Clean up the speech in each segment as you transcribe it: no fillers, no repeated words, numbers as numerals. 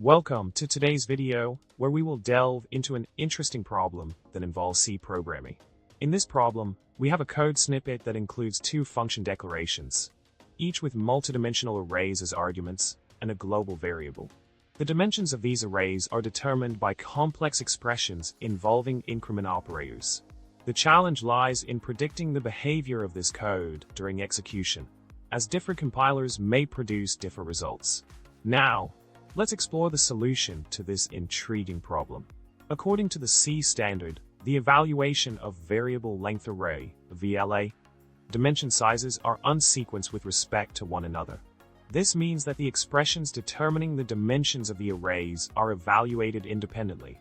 Welcome to today's video, where we will delve into an interesting problem that involves C programming. In this problem, we have a code snippet that includes two function declarations, each with multidimensional arrays as arguments and a global variable. The dimensions of these arrays are determined by complex expressions involving increment operators. The challenge lies in predicting the behavior of this code during execution, as different compilers may produce different results. Now, let's explore the solution to this intriguing problem. According to the C standard, the evaluation of variable length array, VLA, dimension sizes are unsequenced with respect to one another. This means that the expressions determining the dimensions of the arrays are evaluated independently,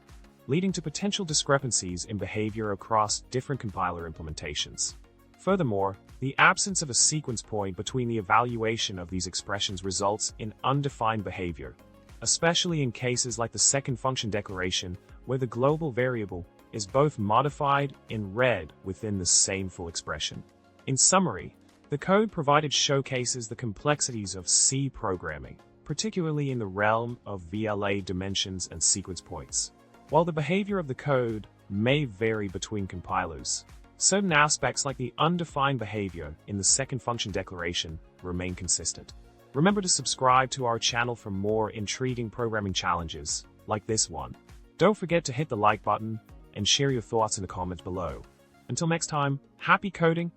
leading to potential discrepancies in behavior across different compiler implementations. Furthermore, the absence of a sequence point between the evaluation of these expressions results in undefined behavior, especially in cases like the second function declaration, where the global variable is both modified and read within the same full expression. In summary, the code provided showcases the complexities of C programming, particularly in the realm of VLA dimensions and sequence points. While the behavior of the code may vary between compilers, certain aspects like the undefined behavior in the second function declaration remain consistent. Remember to subscribe to our channel for more intriguing programming challenges like this one. Don't forget to hit the like button and share your thoughts in the comments below. Until next time, happy coding!